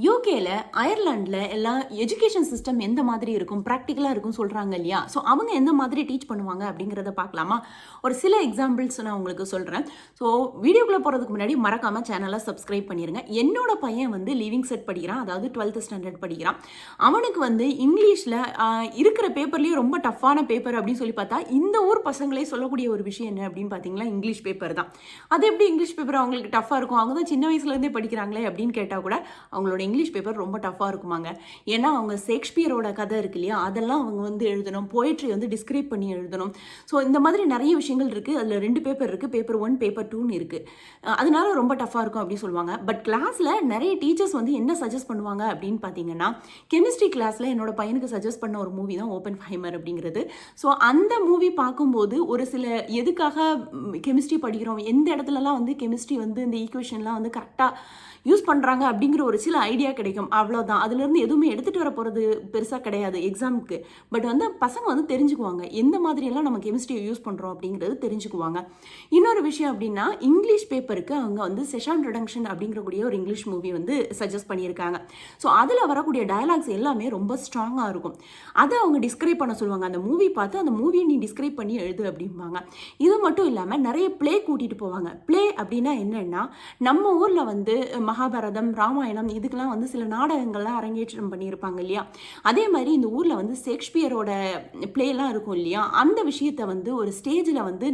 யூகேல, அயர்லாண்டில் எல்லாம் education system எந்த மாதிரி இருக்கும், ப்ராக்டிக்கலாக இருக்கும் சொல்கிறாங்க இல்லையா? ஸோ அவங்க எந்த மாதிரி டீச் பண்ணுவாங்க அப்படிங்கிறத பார்க்கலாமா? ஒரு சில எக்ஸாம்பிள்ஸ் நான் உங்களுக்கு சொல்கிறேன். ஸோ வீடியோக்குள்ளே போகிறதுக்கு முன்னாடி மறக்காமல் சேனலை சப்ஸ்கிரைப் பண்ணிடுங்க. என்னோட பையன் வந்து லிவிங் செட் படிக்கிறான், அதாவது 12th ஸ்டாண்டர்ட் படிக்கிறான். அவனுக்கு வந்து இங்கிலீஷில் இருக்கிற பேப்பர்லேயே ரொம்ப டஃப்பான பேப்பர் அப்படின்னு சொல்லி பார்த்தா, இந்த ஊர் பசங்களே சொல்லக்கூடிய ஒரு விஷயம் என்ன அப்படின்னு பார்த்தீங்கன்னா, இங்கிலீஷ் பேப்பர் தான். அது எப்படி இங்கிலீஷ் பேப்பர் அவங்களுக்கு டஃப்பாக இருக்கும்? அவங்க தான் சின்ன வயசுலேருந்தே படிக்கிறாங்களே அப்படின்னு கேட்டால் கூட அவங்களோட இங்கிலீஷ் பேப்பர் ரொம்ப டஃப்பாக இருக்குமாங்க. ஏன்னா அவங்க ஷேக்ஸ்பியரோட கதை இருக்கு இல்லையா, அதெல்லாம் அவங்க வந்து எழுதணும், போயட்ரி வந்து டிஸ்கிரைப் பண்ணி எழுதணும். ஸோ இந்த மாதிரி நிறைய விஷயங்கள் இருக்குது. அதில் 2 பேப்பர் இருக்குது, பேப்பர் 1 பேப்பர் 2ன்னு இருக்குது. அதனால ரொம்ப டஃப்பாக இருக்கும் அப்படின்னு சொல்லுவாங்க. பட் கிளாஸில் நிறைய டீச்சர்ஸ் வந்து என்ன சஜஸ்ட் பண்ணுவாங்க அப்படின்னு பார்த்தீங்கன்னா, கெமிஸ்ட்ரி கிளாஸில் என்னோட பையனுக்கு சஜஸ்ட் பண்ண ஒரு மூவி தான் ஓப்பன்ஹைமர் அப்படிங்கிறது. ஸோ அந்த மூவி பார்க்கும்போது ஒரு சில எதுக்காக கெமிஸ்ட்ரி படிக்கிறோம், எந்த இடத்துலலாம் வந்து கெமிஸ்ட்ரி வந்து இந்த ஈக்குவேஷன்லாம் வந்து கரெக்டாக யூஸ் பண்ணுறாங்க அப்படிங்கிற ஒரு சில ஐடியா கிடைக்கும். அவ்வளோதான். அதுலேருந்து எதுவுமே எடுத்துகிட்டு வர போகிறது பெருசாக கிடையாது எக்ஸாமுக்கு. பட் வந்து பசங்க வந்து தெரிஞ்சுக்குவாங்க, எந்த மாதிரியெல்லாம் நம்ம கெமிஸ்ட்ரியை யூஸ் பண்ணுறோம் அப்படிங்கிறது தெரிஞ்சுக்குவாங்க. இன்னொரு விஷயம் அப்படின்னா, இங்கிலீஷ் பேப்பருக்கு அவங்க வந்து செஷான் ரிடங்ஷன் அப்படிங்கிறக்கூடிய ஒரு இங்கிலீஷ் மூவி வந்து சஜஸ்ட் பண்ணியிருக்காங்க. ஸோ அதில் வரக்கூடிய டயலாக்ஸ் எல்லாமே ரொம்ப ஸ்ட்ராங்காக இருக்கும். அதை அவங்க டிஸ்கிரைப் பண்ண சொல்லுவாங்க. அந்த மூவி பார்த்து அந்த மூவியை நீ டிஸ்கிரைப் பண்ணி எழுது அப்படிம்பாங்க. இது மட்டும் இல்லாமல் நிறைய ப்ளே கூட்டிகிட்டு போவாங்க. ப்ளே அப்படின்னா என்னென்னா, நம்ம ஊரில் வந்து மகாபாரதம், ராமாயணம் இதுக்கெல்லாம் வந்து சில நாடகங்கள்லாம் அரங்கேற்றம் பண்ணியிருப்பாங்க இல்லையா? அதே மாதிரி இந்த ஊரில் வந்து ஷேக்ஸ்பியரோட பிளேலாம் இருக்கும் இல்லையா? அந்த விஷயத்தை வந்து ஒரு ஸ்டேஜில் வந்து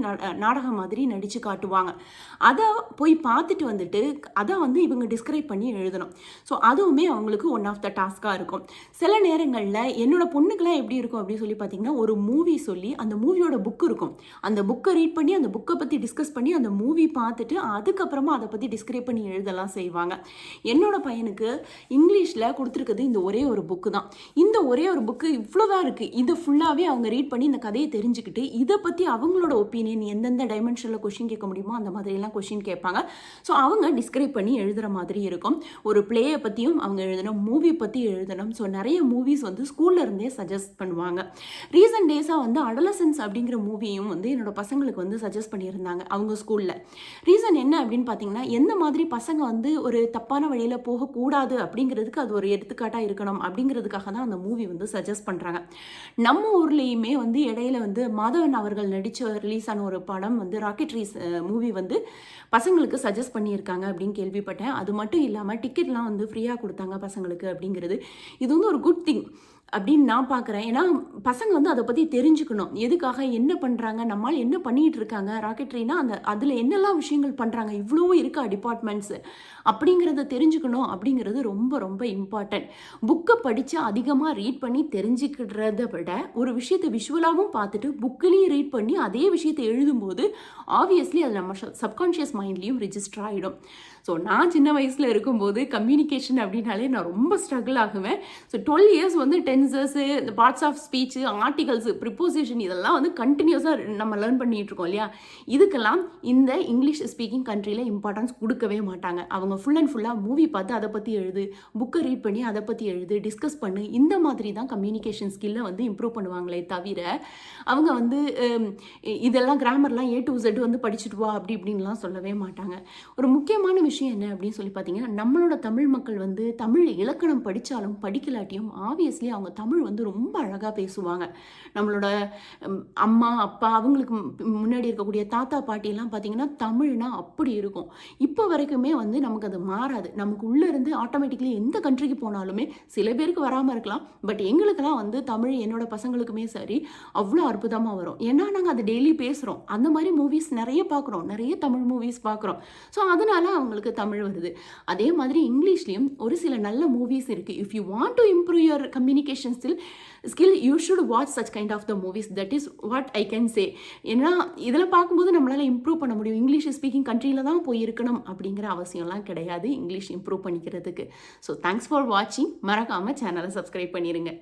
நாடகம் மாதிரி நடித்து காட்டுவாங்க. அதை போய் பார்த்துட்டு வந்துட்டு அதை வந்து இவங்க டிஸ்கிரைப் பண்ணி எழுதணும். ஸோ அதுவுமே அவங்களுக்கு ஒன் ஆஃப் த டாஸ்காக இருக்கும். சில நேரங்களில் என்னோட பொண்ணுக்கெல்லாம் எப்படி இருக்கும் அப்படின்னு சொல்லி பார்த்தீங்கன்னா, ஒரு மூவி சொல்லி அந்த மூவியோட புக் இருக்கும். அந்த புக்கை ரீட் பண்ணி அந்த புக்கை பற்றி டிஸ்கஸ் பண்ணி அந்த மூவி பார்த்துட்டு அதுக்கப்புறமா அதை பற்றி டிஸ்கிரைப் பண்ணி எழுதலாம் செய்வாங்க. என்னோட பையனுக்கு இங்கிலீஷில் கொடுத்துருக்குது இந்த ஒரே ஒரு புக்கு தான். இந்த ஒரே ஒரு புக்கு இவ்வளோதான் இருக்குது. இதை ஃபுல்லாகவே அவங்க ரீட் பண்ணி இந்த கதையை தெரிஞ்சுக்கிட்டு இதை பற்றி அவங்களோட ஒப்பீனியன் எந்தெந்த டைமென்ஷனில் கொஷின் கேட்க முடியுமோ அந்த மாதிரிலாம் கொஷின் கேட்பாங்க. ஸோ அவங்க டிஸ்கிரைப் பண்ணி எழுதுகிற மாதிரி இருக்கும். ஒரு பிளேயை பற்றியும் அவங்க எழுதணும், மூவி பற்றி எழுதணும். ஸோ நிறைய மூவிஸ் வந்து ஸ்கூல்ல இருந்தே சஜஸ்ட் பண்ணுவாங்க. ரீசன்ட் டேஸாக வந்து அடலசன்ஸ் அப்படிங்கிற மூவியும் வந்து என்னோட பசங்களுக்கு வந்து சஜஸ்ட் பண்ணியிருந்தாங்க அவங்க ஸ்கூலில். ரீசன் என்ன அப்படின்னு பார்த்தீங்கன்னா, எந்த மாதிரி பசங்க வந்து ஒரு தப்பான வழியில் போகக்கூடாது அப்படிங்கிறதுக்கு அது ஒரு எடுத்துக்காட்டாக இருக்கணும் அப்படிங்கிறதுக்காக தான் அந்த மூவி வந்து சஜஸ்ட் பண்ணுறாங்க. நம்ம ஊர்லேயுமே வந்து இடையில வந்து மாதவன் அவர்கள் நடித்த ரிலீஸ் ஆன ஒரு படம் வந்து ராக்கெட்ரிஸ் மூவி வந்து பசங்களுக்கு சஜஸ்ட் பண்ணியிருக்காங்க அப்படின்னு கேள்விப்பட்டேன். அது மட்டும் இல்லாமல் டிக்கெட்லாம் வந்து ஃப்ரீயாக கொடுத்தாங்க பசங்களுக்கு அப்படிங்கிறது. இது வந்து ஒரு குட் திங் அப்படின்னு நான் பார்க்குறேன். ஏன்னா பசங்க வந்து அதை பற்றி தெரிஞ்சுக்கணும். எதுக்காக, என்ன பண்ணுறாங்க, நம்மால் என்ன பண்ணிகிட்டு இருக்காங்க, ராக்கெட்ரினா அதில் என்னெல்லாம் விஷயங்கள் பண்ணுறாங்க, இவ்வளோ இருக்கா டிபார்ட்மெண்ட்ஸு அப்படிங்கிறத தெரிஞ்சுக்கணும் அப்படிங்கிறது ரொம்ப ரொம்ப இம்பார்ட்டன்ட். புக்கை படித்து அதிகமாக ரீட் பண்ணி தெரிஞ்சுக்கிறத விட ஒரு விஷயத்தை விஷுவலாகவும் பார்த்துட்டு புக்கிலையும் ரீட் பண்ணி அதே விஷயத்தை எழுதும்போது ஆப்வியஸ்லி அது நம்ம சப்கான்ஷியஸ் மைண்ட்லேயும் ரிஜிஸ்டர் ஆகிடும். ஸோ நான் சின்ன வயசில் இருக்கும்போது கம்யூனிகேஷன் அப்படின்னாலே நான் ரொம்ப ஸ்ட்ரகிள் ஆகுவேன். ஸோ 12 இயர்ஸ் வந்து டென்சஸ்ஸு, இந்த parts of speech, articles, preposition இதெல்லாம் வந்து கண்டினியூஸாக நம்ம லேர்ன் பண்ணிகிட்டு இருக்கோம் இல்லையா? இதுக்கெல்லாம் இந்த இங்கிலீஷ் ஸ்பீக்கிங் கண்ட்ரியில் இம்பார்ட்டன்ஸ் கொடுக்கவே மாட்டாங்க. அவங்க ஃபுல் அண்ட் ஃபுல்லாக மூவி பார்த்து அதை பற்றி எழுது, புக்கை ரீட் பண்ணி அதை பற்றி எழுது, டிஸ்கஸ் பண்ணு, இந்த மாதிரி தான் கம்யூனிகேஷன் ஸ்கில்லை வந்து இம்ப்ரூவ் பண்ணுவாங்களே தவிர அவங்க வந்து இதெல்லாம் கிராமர்லாம் A to Z வந்து படிச்சுட்டு வா அப்படி இப்படின்லாம் சொல்லவே மாட்டாங்க. ஒரு முக்கியமான விஷயம் என்ன அப்படின்னு சொல்லி பார்த்தீங்கன்னா, நம்மளோட தமிழ் மக்கள் வந்து தமிழ் இலக்கணம் படித்தாலும் படிக்கலாட்டியும் ஆப்வியஸ்லி அவங்க தமிழ் வந்து ரொம்ப அழகாக பேசுவாங்க. நம்மளோட அம்மா அப்பா அவங்களுக்கு முன்னாடி இருக்கக்கூடிய தாத்தா பாட்டியெல்லாம் பார்த்தீங்கன்னா தமிழ்னா அப்படி இருக்கும். இப்போ வரைக்குமே வந்து நமக்கு அது மாறாது. நமக்கு உள்ளேருந்து ஆட்டோமேட்டிக்கலி எந்த கண்ட்ரிக்கு போனாலுமே சில பேருக்கு வராமல் இருக்கலாம். பட் எங்களுக்கெல்லாம் வந்து தமிழ் என்னோட பசங்களுக்குமே சரி அவ்வளோ அற்புதமாக வரும். ஏன்னா நாங்கள் அதை டெய்லி பேசுகிறோம். அந்த மாதிரி மூவிஸ் நிறைய பார்க்குறோம், நிறைய தமிழ் மூவிஸ் பார்க்குறோம். ஸோ அதனால அவங்களுக்கு தமிழ் வருது. அதே மாதிரி இங்கிலீஷ்லேயும் ஒரு சில நல்ல மூவிஸ் இருக்குது. If you want to improve your communication skill you should watch such kind of the movies. That is what I can say. ஏன்னா இதில் பார்க்கும்போது நம்மளால் இம்ப்ரூவ் பண்ண முடியும். இங்கிலீஷ் ஸ்பீக்கிங் கண்ட்ரியில் தான் போய் இருக்கணும் அப்படிங்கிற அவசியம்லாம் கிடையாது இங்கிலீஷ் இம்ப்ரூவ் பண்ணிக்கிறதுக்கு. ஸோ தேங்க்ஸ் ஃபார் வாட்சிங். மறக்காமல் சேனலை சப்ஸ்கிரைப் பண்ணிடுங்க.